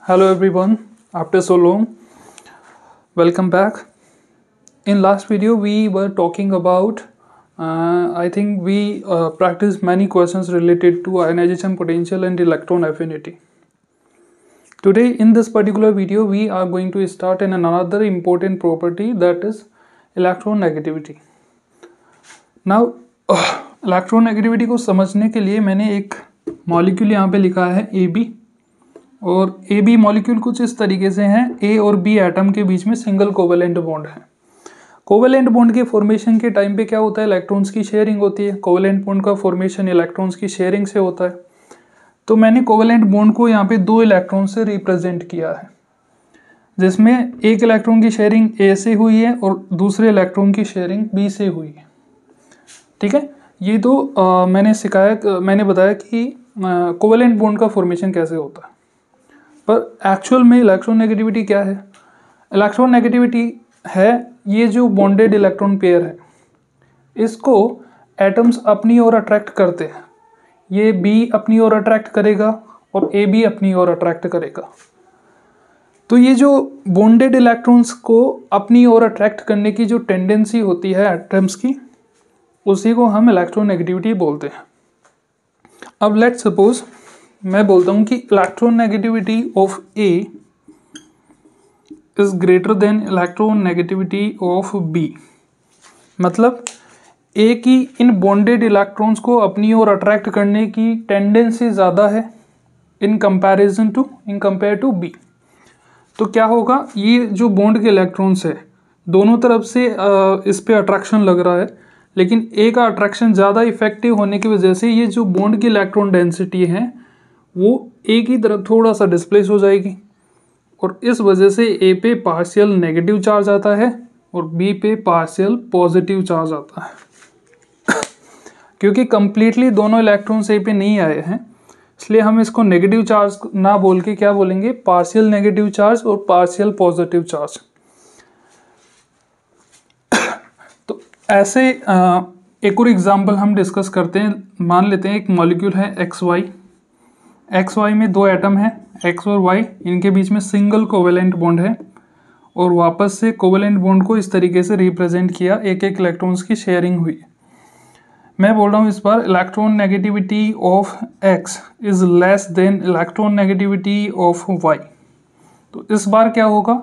Hello everyone, after so long, welcome back. In last video we were talking about, I think we practiced many questions related to ionization potential and electron affinity. Today in this particular video we are going to start in another important property, that is electronegativity. Now electronegativity को समझने के लिए मैंने एक molecule यहाँ पे लिखा है AB, और ए बी मॉलिक्यूल कुछ इस तरीके से हैं। ए और बी एटम के बीच में सिंगल कोवेलेंट बॉन्ड है। कोवेलेंट बॉन्ड के फॉर्मेशन के टाइम पे क्या होता है, इलेक्ट्रॉन्स की शेयरिंग होती है। कोवेलेंट बॉन्ड का फॉर्मेशन इलेक्ट्रॉन्स की शेयरिंग से होता है। तो मैंने कोवेलेंट बॉन्ड को यहाँ पे दो इलेक्ट्रॉन से रिप्रेजेंट किया है, जिसमें एक इलेक्ट्रॉन की शेयरिंग ए से हुई है और दूसरे इलेक्ट्रॉन की शेयरिंग बी से हुई है। ठीक है, ये तो मैंने बताया कि कोवेलेंट बॉन्ड का फॉर्मेशन कैसे होता है। पर एक्चुअल में इलेक्ट्रोनेगेटिविटी क्या है? इलेक्ट्रोनेगेटिविटी है ये जो बॉन्डेड इलेक्ट्रॉन पेयर है, इसको एटम्स अपनी ओर अट्रैक्ट करते हैं। ये बी अपनी ओर अट्रैक्ट करेगा और ए बी अपनी ओर अट्रैक्ट करेगा। तो ये जो बॉन्डेड इलेक्ट्रॉन्स को अपनी ओर अट्रैक्ट करने की जो टेंडेंसी होती है एटम्स की, उसी को हम इलेक्ट्रोनेगेटिविटी बोलते हैं। अब लेट्स सपोज मैं बोलता हूँ कि electronegativity of A is greater than electronegativity of B. मतलब ए की इन बॉन्डेड इलेक्ट्रॉन्स को अपनी ओर अट्रैक्ट करने की टेंडेंसी ज़्यादा है इन कंपेयर टू बी। तो क्या होगा, ये जो बॉन्ड के इलेक्ट्रॉन्स है दोनों तरफ से इस पे अट्रैक्शन लग रहा है, लेकिन ए का अट्रैक्शन ज़्यादा इफेक्टिव होने की वजह से ये जो बॉन्ड की इलेक्ट्रॉन डेंसिटी है वो ए की तरफ थोड़ा सा डिस्प्लेस हो जाएगी, और इस वजह से ए पे पार्शियल नेगेटिव चार्ज आता है और बी पे पार्शियल पॉजिटिव चार्ज आता है। क्योंकि कंप्लीटली दोनों इलेक्ट्रॉन्स ए पे नहीं आए हैं, इसलिए हम इसको नेगेटिव चार्ज ना बोल के क्या बोलेंगे, पार्शियल नेगेटिव चार्ज और पार्शियल पॉजिटिव चार्ज। तो ऐसे एक और एग्जांपल हम डिस्कस करते हैं। मान लेते हैं एक मॉलिक्यूल है एक्स वाई में दो एटम हैं, एक्स और वाई, इनके बीच में सिंगल कोवेलेंट बॉन्ड है, और वापस से कोवेलेंट बॉन्ड को इस तरीके से रिप्रेजेंट किया, एक एक इलेक्ट्रॉन्स की शेयरिंग हुई। मैं बोल रहा हूँ इस बार electron negativity of X is less than electron negativity of Y. तो इस बार क्या होगा,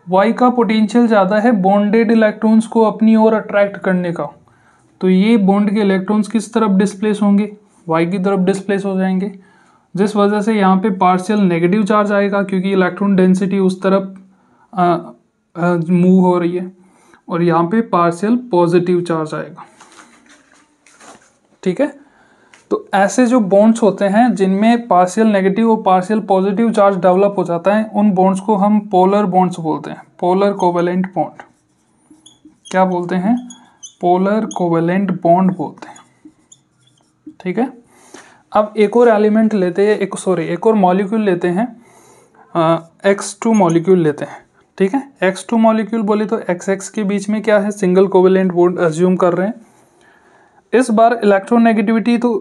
वाई का पोटेंशियल ज़्यादा है बॉन्डेड इलेक्ट्रॉन्स को अपनी ओर अट्रैक्ट करने का। तो ये बॉन्ड के इलेक्ट्रॉन्स किस तरफ डिस्प्लेस होंगे, वाई की तरफ डिस्प्लेस हो जाएंगे, जिस वजह से यहाँ पे पार्शियल नेगेटिव चार्ज आएगा क्योंकि इलेक्ट्रॉन डेंसिटी उस तरफ मूव हो रही है, और यहाँ पे पार्शियल पॉजिटिव चार्ज आएगा। ठीक है, तो ऐसे जो बॉन्ड्स होते हैं जिनमें पार्शियल नेगेटिव और पार्शियल पॉजिटिव चार्ज डेवलप हो जाता है, उन बॉन्ड्स को हम पोलर बॉन्ड्स बोलते हैं, पोलर कोवेलेंट बॉन्ड। क्या बोलते हैं? पोलर कोवेलेंट बॉन्ड बोलते हैं। ठीक है, अब एक और एलिमेंट लेते हैं, एक और मॉलिक्यूल लेते हैं, X2 मॉलिक्यूल लेते हैं। ठीक है, X2 मॉलिक्यूल बोले तो XX के बीच में क्या है, सिंगल कोवेलेंट बॉन्ड अज्यूम कर रहे हैं। इस बार इलेक्ट्रोनेगेटिविटी तो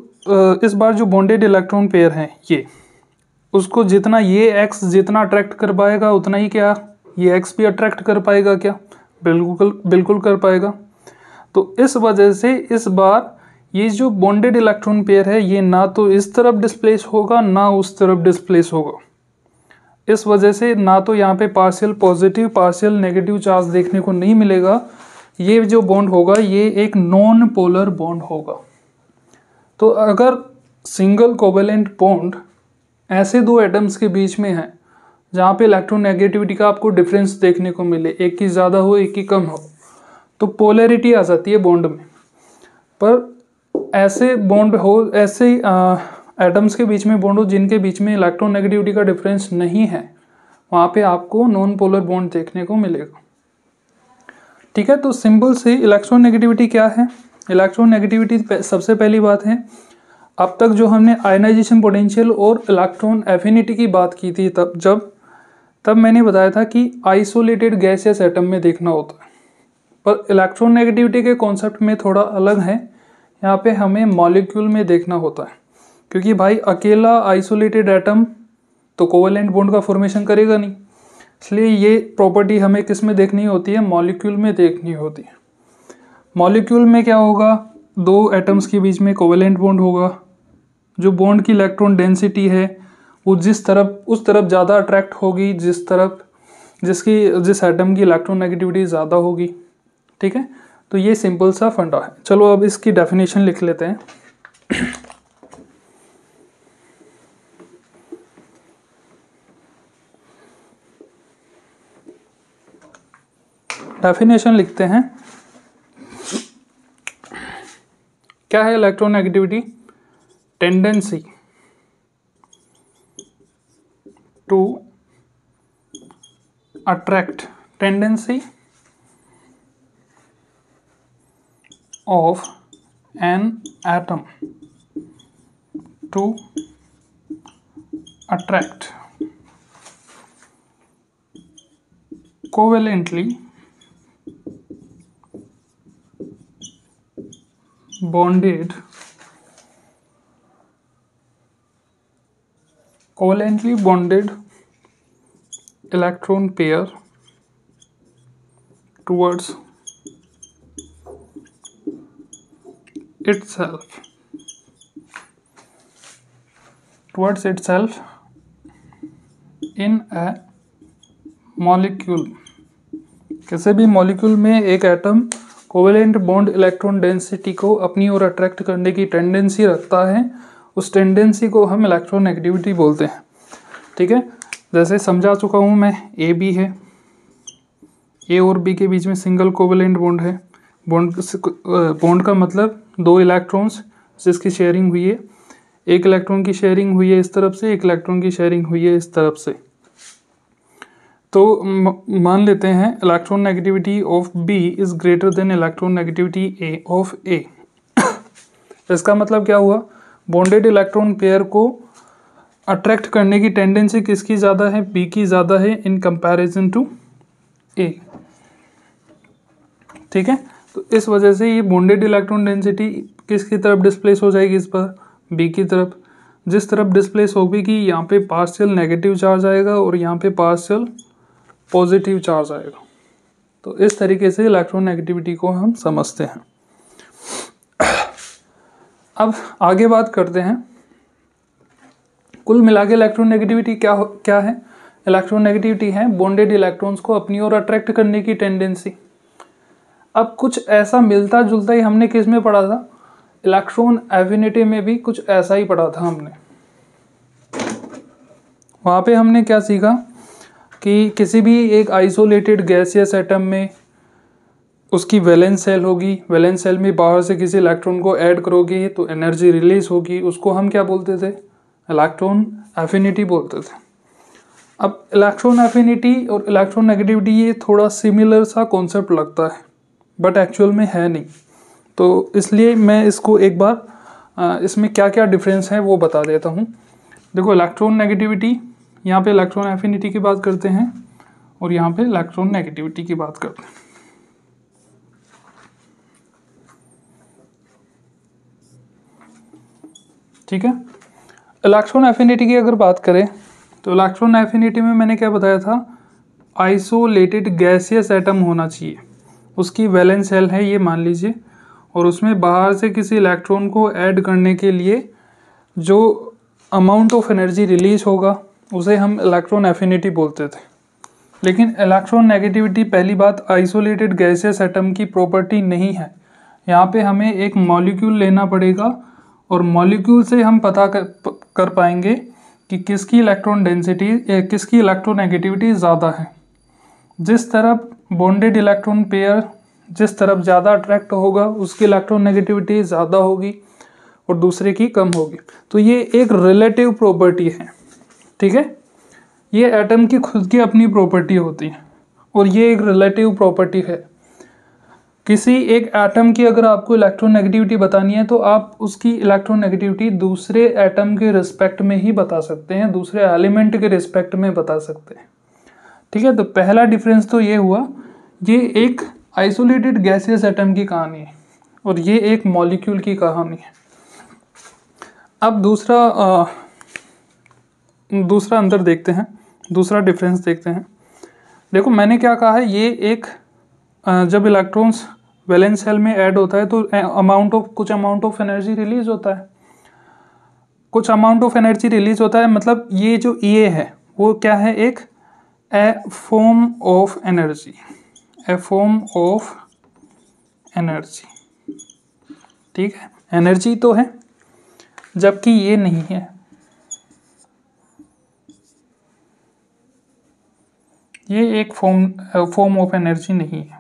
इस बार जो बॉन्डेड इलेक्ट्रॉन पेयर हैं ये, उसको जितना ये X जितना अट्रैक्ट कर पाएगा उतना ही क्या ये X भी अट्रैक्ट कर पाएगा क्या? बिल्कुल कर पाएगा। तो इस वजह से इस बार ये जो बॉन्डेड इलेक्ट्रॉन पेयर है ये ना तो इस तरफ डिस्प्लेस होगा ना उस तरफ डिस्प्लेस होगा। इस वजह से ना तो यहाँ पे partial positive partial negative charge देखने को नहीं मिलेगा। ये जो बॉन्ड होगा ये एक नॉन पोलर बॉन्ड होगा। तो अगर सिंगल कोवेलेंट बॉन्ड ऐसे दो एटम्स के बीच में है जहाँ पे इलेक्ट्रोनेगेटिविटी का आपको डिफरेंस देखने को मिले, एक की ज़्यादा हो एक की कम हो, तो पोलैरिटी आ जाती है बॉन्ड में। पर ऐसे बॉन्ड हो, ऐसे एटम्स के बीच में बॉन्ड हो जिनके बीच में इलेक्ट्रोनेगेटिविटी का डिफरेंस नहीं है, वहाँ पे आपको नॉन पोलर बॉन्ड देखने को मिलेगा। ठीक है, तो सिंपल से इलेक्ट्रोनेगेटिविटी क्या है? इलेक्ट्रोनेगेटिविटी सबसे पहली बात है, अब तक जो हमने आयनाइजेशन पोटेंशियल और इलेक्ट्रॉन एफिनिटी की बात की थी तब मैंने बताया था कि आइसोलेटेड गैसियस एटम में देखना होता है, पर इलेक्ट्रोनेगेटिविटी के कॉन्सेप्ट में थोड़ा अलग है। यहाँ पे हमें मॉलिक्यूल में देखना होता है, क्योंकि भाई अकेला आइसोलेटेड एटम तो कोवेलेंट बॉन्ड का फॉर्मेशन करेगा नहीं। इसलिए ये प्रॉपर्टी हमें किस में देखनी होती है, मॉलिक्यूल में देखनी होती है। मॉलिक्यूल में क्या होगा, दो एटम्स के बीच में कोवेलेंट बॉन्ड होगा। जो बॉन्ड की इलेक्ट्रॉन डेंसिटी है वो जिस तरफ उस तरफ ज़्यादा अट्रैक्ट होगी जिस एटम की इलेक्ट्रॉन नेगेटिविटी ज़्यादा होगी। ठीक है, तो ये सिंपल सा फंडा है। चलो अब इसकी डेफिनेशन लिख लेते हैं। डेफिनेशन लिखते हैं। क्या है electron negativity? Tendency to attract, tendency of an atom to attract covalently bonded electron pair towards itself in a molecule। किसी भी मॉलिक्यूल में एक atom covalent bond electron density को अपनी ओर अट्रैक्ट करने की टेंडेंसी रखता है, उस टेंडेंसी को हम इलेक्ट्रॉन नेगेटिविटी बोलते हैं। ठीक है, जैसे समझा चुका हूँ मैं, ए बी है, ए और बी के बीच में सिंगल कोवेलेंट बॉन्ड है। बॉन्ड का मतलब दो इलेक्ट्रॉन्स जिसकी शेयरिंग हुई है, एक इलेक्ट्रॉन की शेयरिंग हुई है इस तरफ से, एक इलेक्ट्रॉन की शेयरिंग हुई है इस तरफ से। तो मान लेते हैं electron negativity of B is greater than electron negativity A of A. इसका मतलब क्या हुआ, बॉन्डेड इलेक्ट्रॉन पेयर को अट्रैक्ट करने की टेंडेंसी किसकी ज़्यादा है, बी की ज़्यादा है इन कंपैरिजन टू ए। ठीक है, तो इस वजह से ये बॉन्डेड इलेक्ट्रॉन डेंसिटी किसकी तरफ डिस्प्लेस हो जाएगी, इस पर बी की तरफ। जिस तरफ डिस्प्लेस होगी कि यहाँ पे पार्शियल नेगेटिव चार्ज आएगा और यहाँ पे पार्शियल पॉजिटिव चार्ज आएगा। तो इस तरीके से इलेक्ट्रॉन नेगेटिविटी को हम समझते हैं। अब आगे बात करते हैं, कुल मिला के इलेक्ट्रॉन नेगेटिविटी क्या है? इलेक्ट्रॉन नेगेटिविटी है बॉन्डेड इलेक्ट्रॉन्स को अपनी ओर अट्रैक्ट करने की टेंडेंसी। अब कुछ ऐसा मिलता जुलता ही हमने किस में पढ़ा था, इलेक्ट्रॉन एफिनिटी में भी कुछ ऐसा ही पढ़ा था हमने। वहाँ पे हमने क्या सीखा कि किसी भी एक आइसोलेटेड गैसियस एटम में उसकी वैलेंस सेल होगी, वैलेंस सेल में बाहर से किसी इलेक्ट्रॉन को ऐड करोगे तो एनर्जी रिलीज होगी, उसको हम क्या बोलते थे, इलेक्ट्रॉन एफिनिटी बोलते थे। अब इलेक्ट्रॉन एफिनिटी और इलेक्ट्रॉन नेगेटिविटी ये थोड़ा सिमिलर सा कॉन्सेप्ट लगता है बट एक्चुअल में है नहीं। तो इसलिए मैं इसको एक बार इसमें क्या क्या डिफरेंस है वो बता देता हूँ। देखो, इलेक्ट्रॉन नेगेटिविटी, यहाँ पे इलेक्ट्रॉन एफिनिटी की बात करते हैं और यहाँ पे इलेक्ट्रॉन नेगेटिविटी की बात करते हैं। ठीक है, इलेक्ट्रॉन एफिनिटी की अगर बात करें तो इलेक्ट्रॉन एफिनिटी में मैंने क्या बताया था, आइसोलेटेड गैसियस एटम होना चाहिए, उसकी वैलेंस सेल है ये मान लीजिए, और उसमें बाहर से किसी इलेक्ट्रॉन को ऐड करने के लिए जो अमाउंट ऑफ एनर्जी रिलीज होगा उसे हम इलेक्ट्रॉन एफिनिटी बोलते थे। लेकिन इलेक्ट्रॉन नेगेटिविटी, पहली बात, आइसोलेटेड गैसियस एटम की प्रॉपर्टी नहीं है। यहाँ पे हमें एक मॉलिक्यूल लेना पड़ेगा और मॉलिक्यूल से हम पता कर पाएंगे कि किसकी इलेक्ट्रॉन डेंसिटी, किसकी इलेक्ट्रॉन नेगेटिविटी ज़्यादा है। जिस तरफ बॉन्डेड इलेक्ट्रॉन पेयर जिस तरफ ज़्यादा अट्रैक्ट होगा उसकी इलेक्ट्रॉन नेगेटिविटी ज़्यादा होगी और दूसरे की कम होगी। तो ये एक रिलेटिव प्रॉपर्टी है। ठीक है, ये एटम की खुद की अपनी प्रॉपर्टी होती है और ये एक रिलेटिव प्रॉपर्टी है। किसी एक एटम की अगर आपको इलेक्ट्रॉन नेगेटिविटी बतानी है तो आप उसकी इलेक्ट्रॉन नेगेटिविटी दूसरे एटम के रिस्पेक्ट में ही बता सकते हैं, दूसरे एलिमेंट के रिस्पेक्ट में बता सकते हैं। ठीक है, तो पहला डिफरेंस तो ये हुआ, ये एक आइसोलेटेड गैसियस एटम की कहानी है और ये एक मॉलिक्यूल की कहानी है। अब दूसरा दूसरा अंदर देखते हैं, दूसरा डिफरेंस देखते हैं। देखो मैंने क्या कहा है, ये एक जब इलेक्ट्रॉन्स वैलेंस शेल में ऐड होता है तो कुछ अमाउंट ऑफ एनर्जी रिलीज होता है, कुछ अमाउंट ऑफ एनर्जी रिलीज होता है। मतलब ये जो ये है वो क्या है, एक a form of energy, a form of energy, ठीक है, एनर्जी तो है, जबकि ये नहीं है, ये एक फॉर्म ऑफ एनर्जी नहीं है,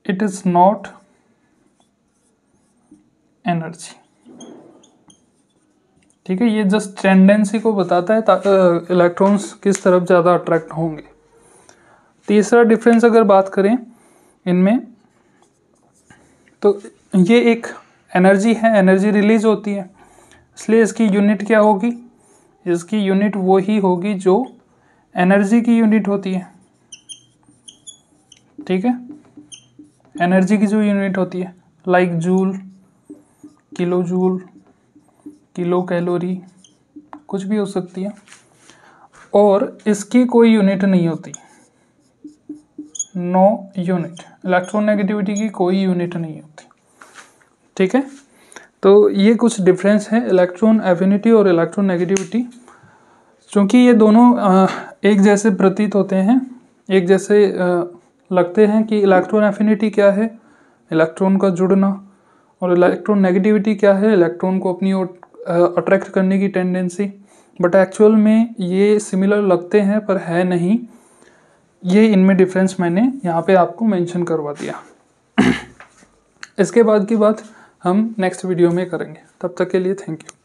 इट इज नॉट एनर्जी, ठीक है। ये जस्ट टेंडेंसी को बताता है इलेक्ट्रॉन्स किस तरफ ज़्यादा अट्रैक्ट होंगे। तीसरा डिफरेंस अगर बात करें इनमें, तो ये एक एनर्जी है, एनर्जी रिलीज होती है, इसलिए इसकी यूनिट क्या होगी, इसकी यूनिट वो ही होगी जो एनर्जी की यूनिट होती है, ठीक है। एनर्जी की जो यूनिट होती है, like joule, kilo joule, kilo calorie, कुछ भी हो सकती है। और इसकी कोई यूनिट नहीं होती, नो यूनिट, इलेक्ट्रोनेगेटिविटी की कोई यूनिट नहीं होती, ठीक है। तो ये कुछ डिफरेंस है इलेक्ट्रॉन एफिनिटी और इलेक्ट्रोनेगेटिविटी। क्योंकि ये दोनों एक जैसे प्रतीत होते हैं, एक जैसे लगते हैं कि इलेक्ट्रॉन एफिनिटी क्या है, इलेक्ट्रॉन का जुड़ना, और इलेक्ट्रॉन नेगेटिविटी क्या है, इलेक्ट्रॉन को अपनी ओर अट्रैक्ट करने की टेंडेंसी। बट एक्चुअल में ये सिमिलर लगते हैं पर है नहीं, ये इनमें डिफरेंस मैंने यहाँ पे आपको मेंशन करवा दिया। इसके बाद की बात हम नेक्स्ट वीडियो में करेंगे, तब तक के लिए थैंक यू।